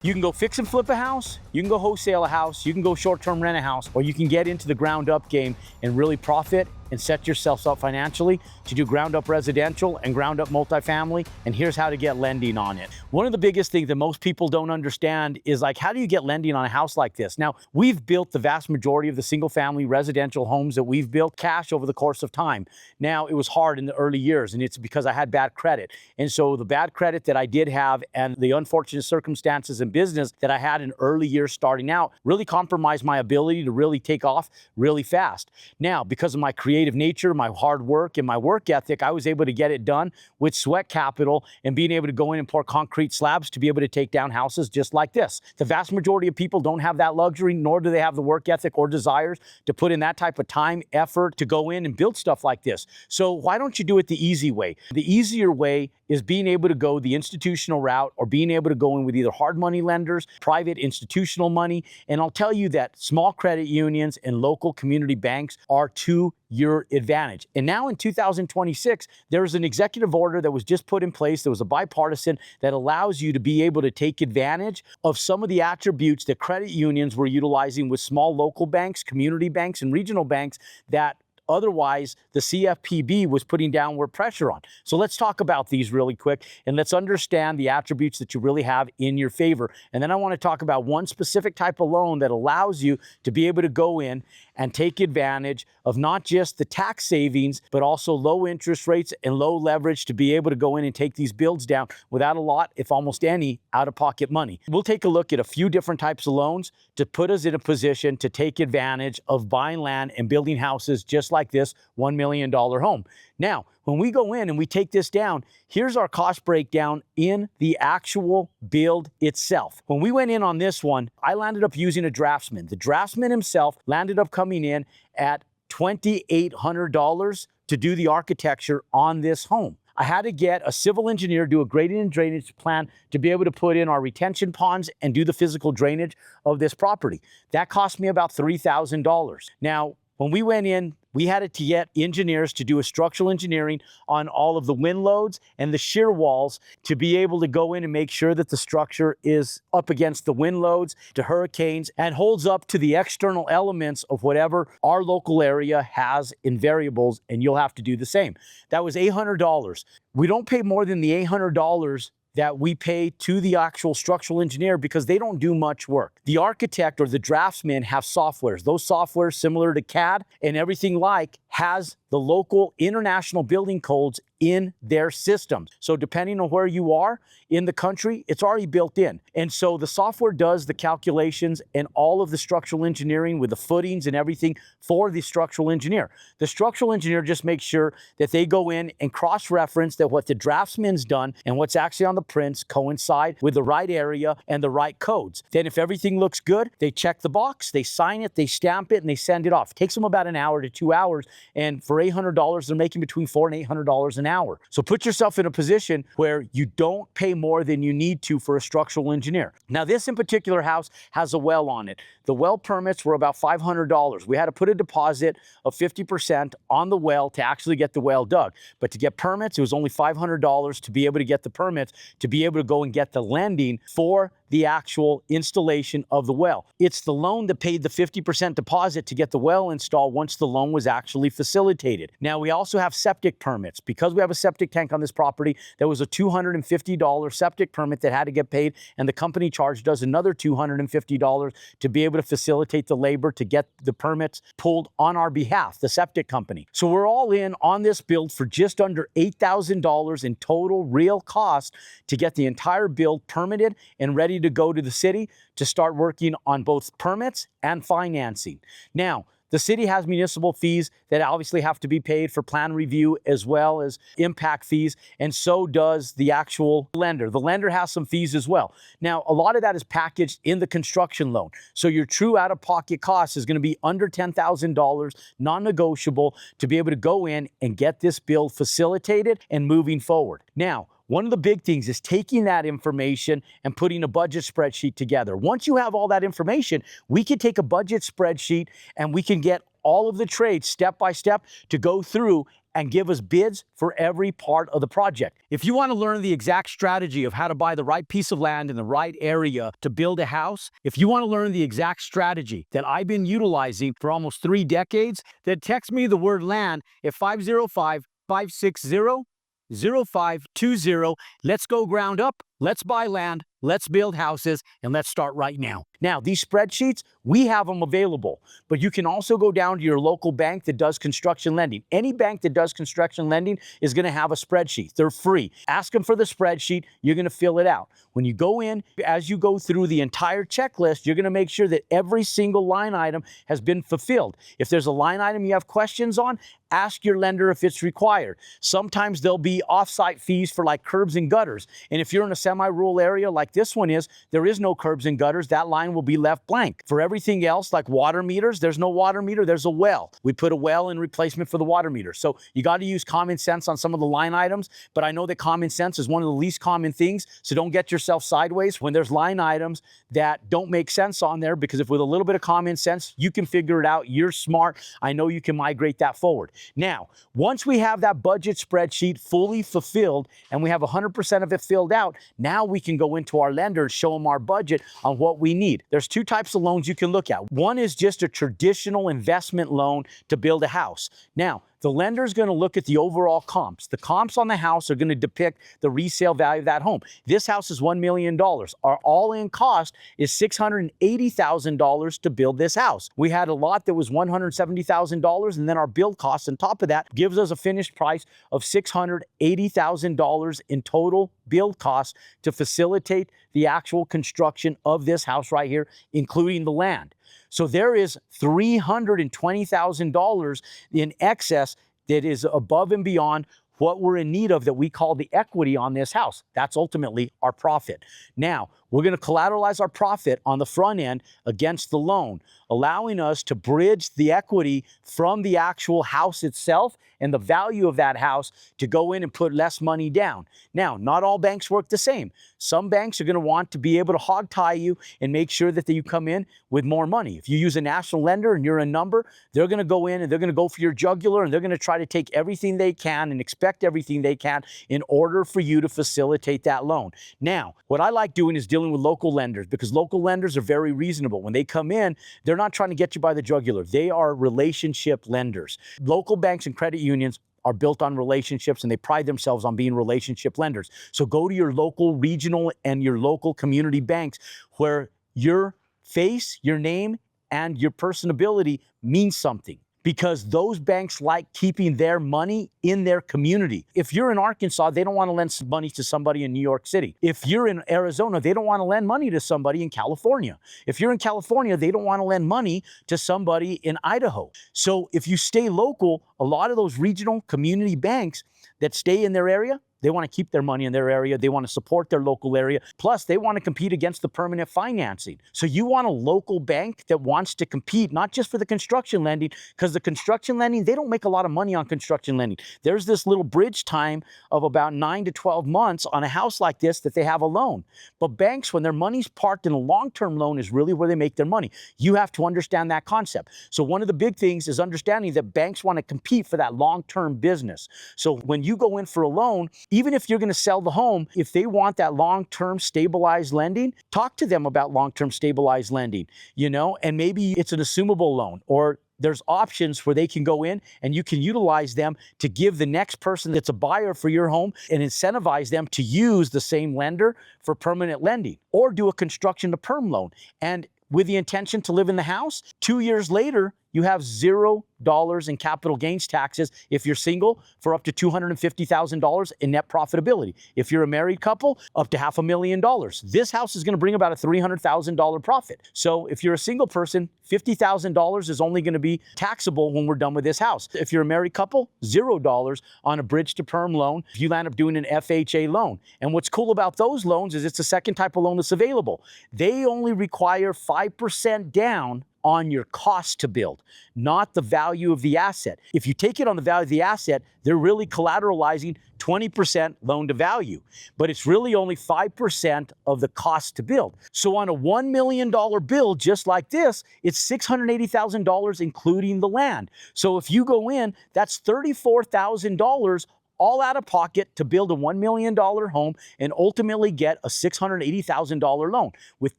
You can go fix and flip a house, you can go wholesale a house, you can go short-term rent a house, or you can get into the ground up game and really profit and set yourself up financially to do ground up residential and ground up multifamily. And here's how to get lending on it. One of the biggest things that most people don't understand is like, how do you get lending on a house like this? Now, we've built the vast majority of the single family residential homes that we've built cash over the course of time. Now, it was hard in the early years, and it's because I had bad credit. And so the bad credit that I did have and the unfortunate circumstances in business that I had in early years starting out really compromised my ability to really take off really fast. Now, because of my creative nature, my hard work, and my work ethic, I was able to get it done with sweat capital and being able to go in and pour concrete slabs to be able to take down houses just like this. The vast majority of people don't have that luxury, nor do they have the work ethic or desires to put in that type of time, effort to go in and build stuff like this. So why don't you do it the easy way? The easier way is being able to go the institutional route or being able to go in with either hard money lenders, private institutional money. And I'll tell you that small credit unions and local community banks are to your advantage. And now in 2026, there's an executive order that was just put in place. There was a bipartisan that allows you to be able to take advantage of some of the attributes that credit unions were utilizing with small local banks, community banks, and regional banks that otherwise the CFPB was putting downward pressure on. So let's talk about these really quick and let's understand the attributes that you really have in your favor. And then I want to talk about one specific type of loan that allows you to be able to go in and take advantage of not just the tax savings, but also low interest rates and low leverage to be able to go in and take these builds down without a lot, if almost any, out-of-pocket money. We'll take a look at a few different types of loans to put us in a position to take advantage of buying land and building houses just like this $1 million home. Now, when we go in and we take this down, here's our cost breakdown in the actual build itself. When we went in on this one, I landed up using a draftsman. The draftsman himself landed up coming in at $2,800 to do the architecture on this home. I had to get a civil engineer, do a grading and drainage plan to be able to put in our retention ponds and do the physical drainage of this property. That cost me about $3,000. Now, when we went in, we had to get engineers to do a structural engineering on all of the wind loads and the shear walls to be able to go in and make sure that the structure is up against the wind loads, to hurricanes, and holds up to the external elements of whatever our local area has in variables, and you'll have to do the same. That was $800. We don't pay more than the $800 that we pay to the actual structural engineer because they don't do much work. The architect or the draftsman have softwares. Those softwares, similar to CAD and everything like, has the local international building codes in their system. So depending on where you are in the country, it's already built in. And so the software does the calculations and all of the structural engineering with the footings and everything for the structural engineer. The structural engineer just makes sure that they go in and cross-reference that what the draftsman's done and what's actually on the prints coincide with the right area and the right codes. Then if everything looks good, they check the box, they sign it, they stamp it, and they send it off. It takes them about an hour to 2 hours. And for $800, they're making between $400 and $800 an hour. So put yourself in a position where you don't pay more than you need to for a structural engineer. Now, this in particular house has a well on it. The well permits were about $500. We had to put a deposit of 50% on the well to actually get the well dug. But to get permits, it was only $500 to be able to get the permits, to be able to go and get the lending for the actual installation of the well. It's the loan that paid the 50% deposit to get the well installed once the loan was actually facilitated. Now, we also have septic permits. Because we have a septic tank on this property, there was a $250 septic permit that had to get paid, and the company charged us another $250 to be able to facilitate the labor to get the permits pulled on our behalf, the septic company. So we're all in on this build for just under $8,000 in total real cost to get the entire build permitted and ready to go to the city to start working on both permits and financing. Now, the city has municipal fees that obviously have to be paid for plan review as well as impact fees, and so does the actual lender. The lender has some fees as well. Now, a lot of that is packaged in the construction loan. So your true out-of-pocket cost is going to be under $10,000, non-negotiable, to be able to go in and get this build facilitated and moving forward. Now, one of the big things is taking that information and putting a budget spreadsheet together. Once you have all that information, we can take a budget spreadsheet and we can get all of the trades step by step to go through and give us bids for every part of the project. If you want to learn the exact strategy of how to buy the right piece of land in the right area to build a house, if you want to learn the exact strategy that I've been utilizing for almost 3 decades, then text me the word land at 505-560-0520. Let's go ground up. Let's buy land, let's build houses, and let's start right now. Now, these spreadsheets, we have them available, but you can also go down to your local bank that does construction lending. Any bank that does construction lending is going to have a spreadsheet. They're free. Ask them for the spreadsheet. You're going to fill it out. When you go in, as you go through the entire checklist, you're going to make sure that every single line item has been fulfilled. If there's a line item you have questions on, ask your lender if it's required. Sometimes there'll be off-site fees for like curbs and gutters. And if you're in a semi-rural area like this one is, there is no curbs and gutters. That line will be left blank. For everything else, like water meters, there's no water meter, there's a well. We put a well in replacement for the water meter. So you got to use common sense on some of the line items, but I know that common sense is one of the least common things. So don't get yourself sideways when there's line items that don't make sense on there, because if with a little bit of common sense, you can figure it out. You're smart. I know you can migrate that forward. Now, once we have that budget spreadsheet fully fulfilled and we have 100% of it filled out, now we can go into our lender and show them our budget on what we need. There's 2 types of loans you can look at. One is just a traditional investment loan to build a house. Now, the lender is going to look at the overall comps. The comps on the house are going to depict the resale value of that home. This house is $1 million. Our all-in cost is $680,000 to build this house. We had a lot that was $170,000, and then our build cost on top of that gives us a finished price of $680,000 in total build costs to facilitate the actual construction of this house right here, including the land. So there is $320,000 in excess that is above and beyond what we're in need of, that we call the equity on this house. That's ultimately our profit. Now, we're going to collateralize our profit on the front end against the loan, allowing us to bridge the equity from the actual house itself and the value of that house to go in and put less money down. Now, not all banks work the same. Some banks are going to want to be able to hog tie you and make sure that you come in with more money. If you use a national lender and you're a number, they're going to go in and they're going to go for your jugular, and they're going to try to take everything they can and expect everything they can in order for you to facilitate that loan. Now, what I like doing is dealing with local lenders, because local lenders are very reasonable. When they come in, they're not trying to get you by the jugular. They are relationship lenders. Local banks and credit unions are built on relationships, and they pride themselves on being relationship lenders. So go to your local regional and your local community banks where your face, your name, and your personability means something, because those banks like keeping their money in their community. If you're in Arkansas, they don't want to lend money to somebody in New York City. If you're in Arizona, they don't want to lend money to somebody in California. If you're in California, they don't want to lend money to somebody in Idaho. So if you stay local, a lot of those regional community banks that stay in their area, they want to keep their money in their area. They want to support their local area. Plus, they want to compete against the permanent financing. So you want a local bank that wants to compete, not just for the construction lending, because the construction lending, they don't make a lot of money on construction lending. There's this little bridge time of about 9 to 12 months on a house like this that they have a loan. But banks, when their money's parked in a long-term loan, is really where they make their money. You have to understand that concept. So one of the big things is understanding that banks want to compete for that long-term business. So when you go in for a loan, even if you're going to sell the home, if they want that long-term stabilized lending, talk to them about long-term stabilized lending, and maybe it's an assumable loan, or there's options where they can go in and you can utilize them to give the next person that's a buyer for your home and incentivize them to use the same lender for permanent lending, or do a construction to perm loan. And with the intention to live in the house, 2 years later, you have $0 in capital gains taxes if you're single, for up to $250,000 in net profitability. If you're a married couple, up to $500,000. This house is going to bring about a $300,000 profit. So if you're a single person, $50,000 is only going to be taxable when we're done with this house. If you're a married couple, $0 on a bridge to perm loan if you land up doing an FHA loan. And what's cool about those loans is it's the second type of loan that's available. They only require 5% down on your cost to build, not the value of the asset. If you take it on the value of the asset, they're really collateralizing 20% loan to value, but it's really only 5% of the cost to build. So on a $1 million bill just like this, it's $680,000 including the land. So if you go in, that's $34,000 all out of pocket to build a $1 million home and ultimately get a $680,000 loan with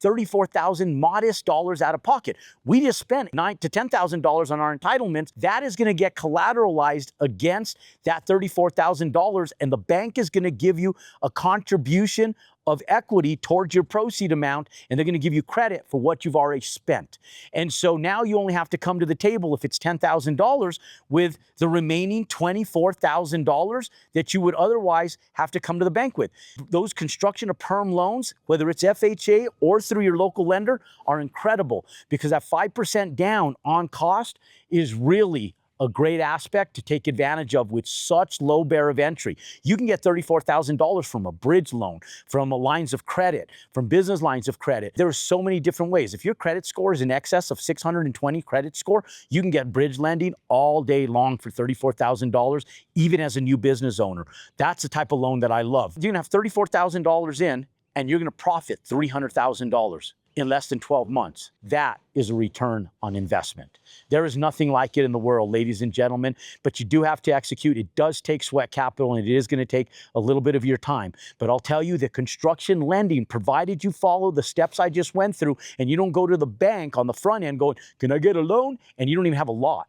$34,000 modest dollars out of pocket. We just spent $9,000 to $10,000 on our entitlements. That is going to get collateralized against that $34,000, and the bank is going to give you a contribution of equity towards your proceed amount, and they're going to give you credit for what you've already spent. And so now you only have to come to the table if it's $10,000 with the remaining $24,000 that you would otherwise have to come to the bank with. Those construction of perm loans, whether it's FHA or through your local lender, are incredible because that 5% down on cost is really a great aspect to take advantage of with such low barrier of entry. You can get $34,000 from a bridge loan, from a lines of credit, from business lines of credit. There are so many different ways. If your credit score is in excess of 620 credit score, you can get bridge lending all day long for $34,000, even as a new business owner. That's the type of loan that I love. You're gonna have $34,000 in, and you're gonna profit $300,000 in less than 12 months. That is a return on investment. There is nothing like it in the world, ladies and gentlemen, but you do have to execute. It does take sweat capital, and it is going to take a little bit of your time. But I'll tell you that construction lending, provided you follow the steps I just went through, and you don't go to the bank on the front end going, can I get a loan? And you don't even have a lot.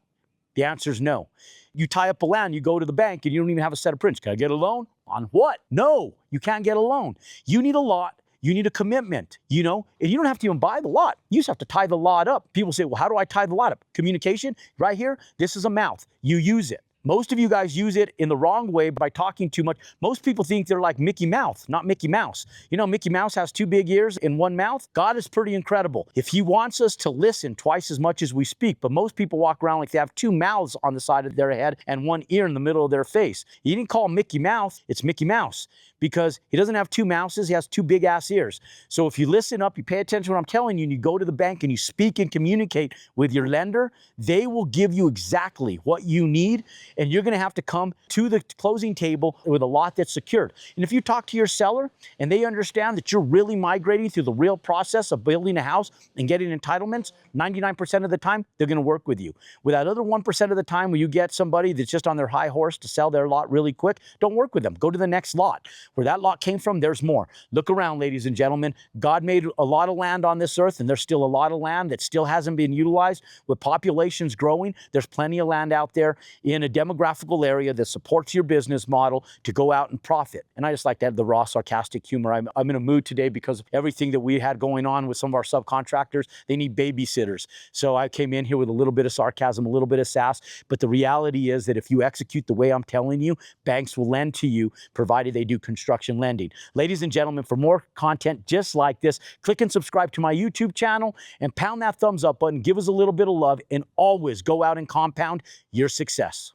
The answer is no. You tie up a land, you go to the bank, and you don't even have a set of prints. Can I get a loan? On what? No, you can't get a loan. You need a lot. You need a commitment, and you don't have to even buy the lot. You just have to tie the lot up. People say, well, how do I tie the lot up? Communication, right here, this is a mouth. You use it. Most of you guys use it in the wrong way by talking too much. Most people think they're like Mickey Mouse, not Mickey Mouse. Mickey Mouse has two big ears in one mouth. God is pretty incredible. If he wants us to listen twice as much as we speak, but most people walk around like they have two mouths on the side of their head and one ear in the middle of their face. You didn't call him Mickey Mouse, it's Mickey Mouse, because he doesn't have two mouses, he has two big ass ears. So if you listen up, you pay attention to what I'm telling you, and you go to the bank and you speak and communicate with your lender, they will give you exactly what you need, and you're gonna have to come to the closing table with a lot that's secured. And if you talk to your seller and they understand that you're really migrating through the real process of building a house and getting entitlements, 99% of the time, they're gonna work with you. With that other 1% of the time where you get somebody that's just on their high horse to sell their lot really quick, don't work with them. Go to the next lot. Where that lot came from, there's more. Look around, ladies and gentlemen. God made a lot of land on this earth, and there's still a lot of land that still hasn't been utilized. With populations growing, there's plenty of land out there in a demographical area that supports your business model to go out and profit. And I just like to have the raw sarcastic humor. I'm in a mood today because of everything that we had going on with some of our subcontractors. They need babysitters. So I came in here with a little bit of sarcasm, a little bit of sass. But the reality is that if you execute the way I'm telling you, banks will lend to you, provided they do construction lending. Ladies and gentlemen, for more content just like this, click and subscribe to my YouTube channel and pound that thumbs up button. Give us a little bit of love, and always go out and compound your success.